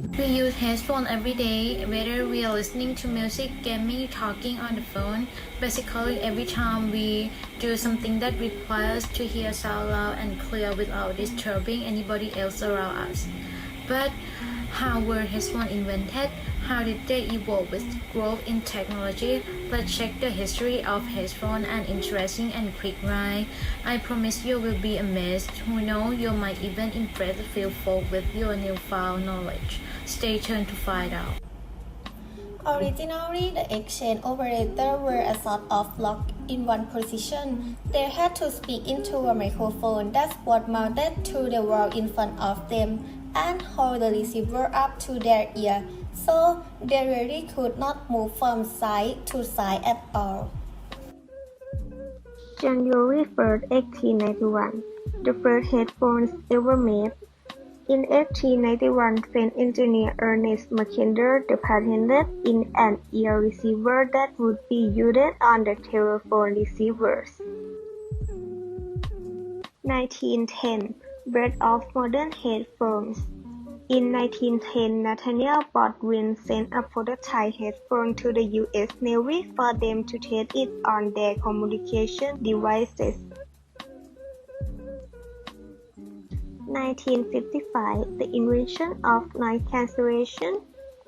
We use headphones every day, whether we are listening to music, gaming, talking on the phone. Basically, every time we do something that requires to hear sound loud and clear without disturbing anybody else around us. But how were headphones invented? How did they evolve with growth in technology? Let's check the history of headphones, an interesting and quick ride. I promise you will be amazed. Who knows, you might even impress a few folk with your newfound knowledge. Stay tuned to find out. Originally, the exchange operators were a sort of lock in one position. They had to speak into a microphone that was mounted to the wall in front of them and hold the receiver up to their ear, so they really could not move from side to side at all. January 1st, 1891, the first headphones ever made. In 1891, French engineer Ernest Mackinder patented in an ear receiver that would be used on the telephone receivers. 1910, birth of modern headphones. In 1910, Nathaniel Baldwin sent a prototype headphone to the U.S. Navy for them to test it on their communication devices. 1955, the invention of noise cancellation.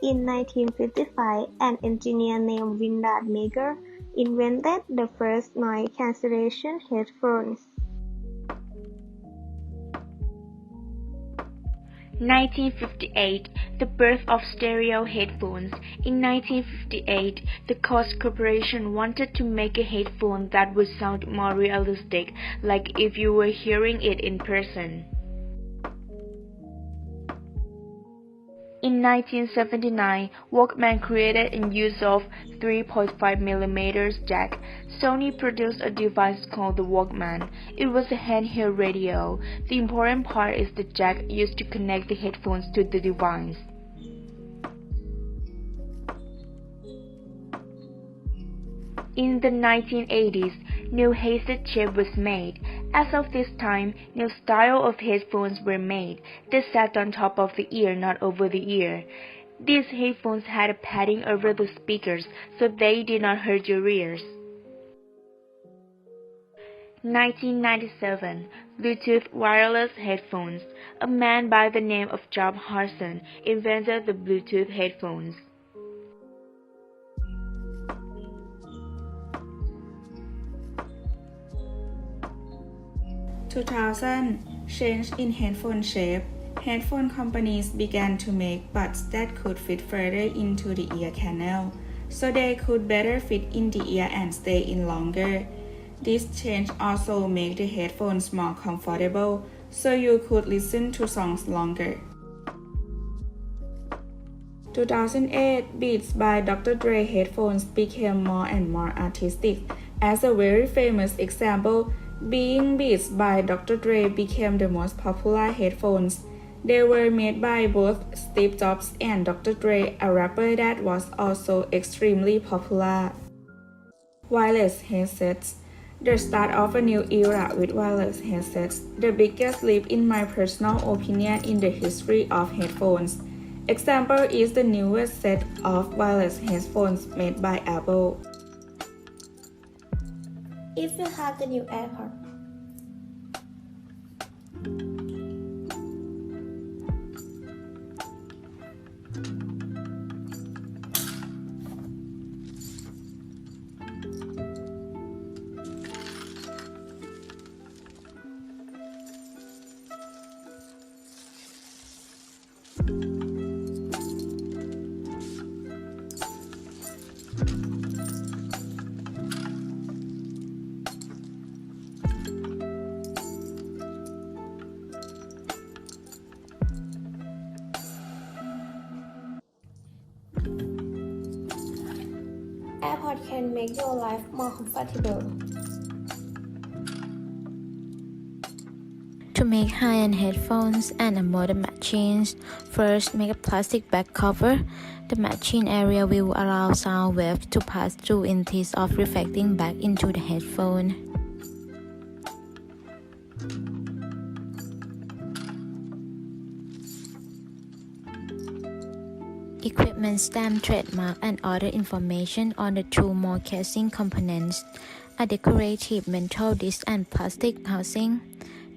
In 1955, an engineer named Wyndham Mager invented the first noise cancellation headphones. 1958, the birth of stereo headphones. In 1958, the Koch Corporation wanted to make a headphone that would sound more realistic, like if you were hearing it in person. In 1979, Walkman created in use of 3.5mm jack. Sony produced a device called the Walkman. It was a handheld radio. The important part is the jack used to connect the headphones to the device. In the 1980s, new headset shape was made. As of this time, new style of headphones were made. They sat on top of the ear, not over the ear. These headphones had a padding over the speakers, so they did not hurt your ears. 1997, Bluetooth wireless headphones. A man by the name of Job Harson invented the Bluetooth headphones. 2000, change in headphone shape. Headphone companies began to make buds that could fit further into the ear canal, so they could better fit in the ear and stay in longer. This change also made the headphones more comfortable, so you could listen to songs longer. 2008, Beats by Dr. Dre headphones became more and more artistic. As a very famous example, Beats by Dr. Dre became the most popular headphones. They were made by both Steve Jobs and Dr. Dre, a rapper that was also extremely popular. Wireless headsets. The start of a new era with wireless headsets, the biggest leap in my personal opinion in the history of headphones. Example is the newest set of wireless headphones made by Apple. If you have the new AirPods, AirPods can make your life more comfortable. To make high-end headphones and modern machines, first make a plastic back cover. The machine area will allow sound waves to pass through instead of reflecting back into the headphone. equipment stamp, trademark, and other information on the two more casing components, a decorative metal disc and plastic housing.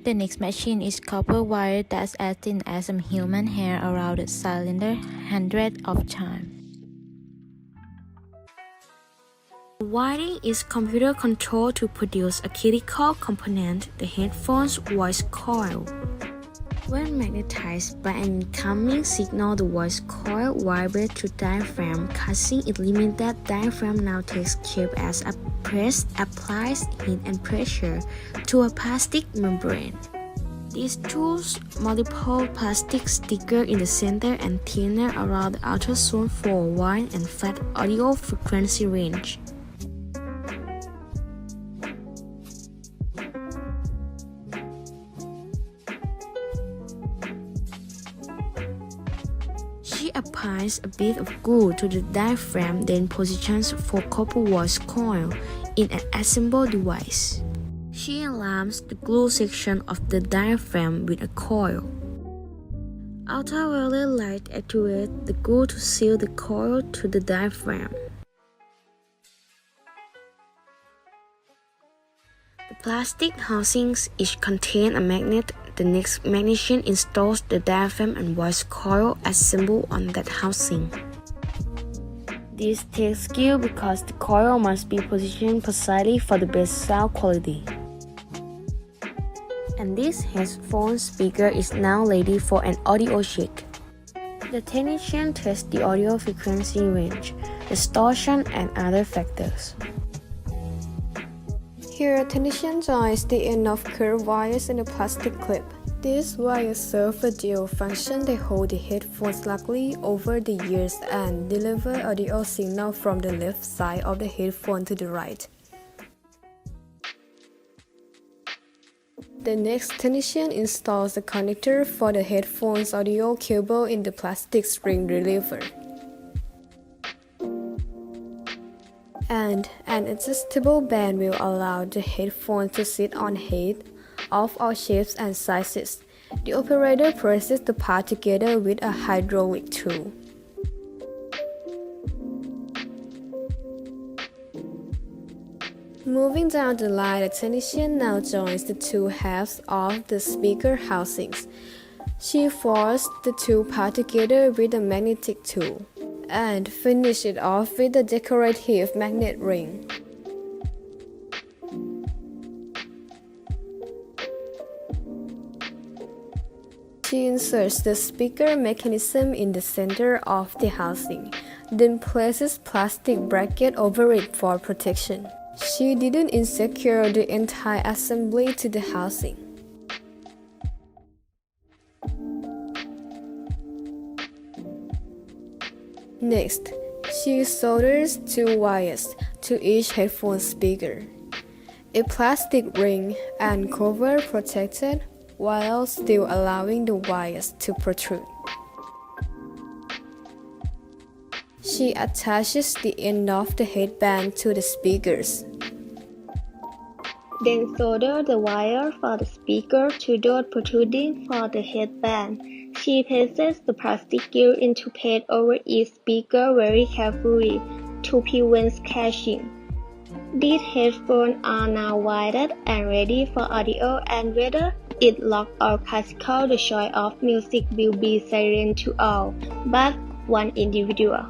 The next machine is copper wire that's as thin as some human hair around the cylinder, hundreds of times. Wiring is computer controlled to produce a critical component, the headphone's voice coil. When magnetized by an incoming signal, the voice coil vibrates to diaphragm. Casing its limited diaphragm now takes shape as a press applies heat and pressure to a plastic membrane. These tools multiple plastic stickers in the center and thinner around the outer zone for wide and flat audio frequency range. She applies a bit of glue to the diaphragm, then positions for copper voice coil in an assembled device. She aligns the glue section of the diaphragm with a coil. Ultraviolet light activates the glue to seal the coil to the diaphragm. The plastic housings each contain a magnet. The next magnesium installs the diaphragm and voice coil assembled on that housing. This takes skill because the coil must be positioned precisely for the best sound quality. And this headphone speaker is now ready for an audio check. The technician tests the audio frequency range, distortion, and other factors. Here, a technician joins the end of curved wires in a plastic clip. These wires serve a dual function. They hold the headphones snugly over the ears and deliver audio signal from the left side of the headphone to the right. The next technician installs the connector for the headphones audio cable in the plastic string reliever. And an adjustable band will allow the headphone to sit on head of all shapes and sizes. The operator presses the part together with a hydraulic tool. Moving down the line, the technician now joins the two halves of the speaker housings. She forces the two parts together with a magnetic tool and finish it off with a decorative magnet ring. She inserts the speaker mechanism in the center of the housing, then places plastic bracket over it for protection. She didn't insecure the entire assembly to the housing. Next, she solders two wires to each headphone speaker. A plastic ring and cover protected while still allowing the wires to protrude. She attaches the end of the headband to the speakers. Then solder the wire for the speaker to those protruding for the headband. She places the plastic gear into place over each speaker very carefully to prevent catching. These headphones are now wired and ready for audio, and whether it's rock or classical, the choice of music will be silent to all but one individual.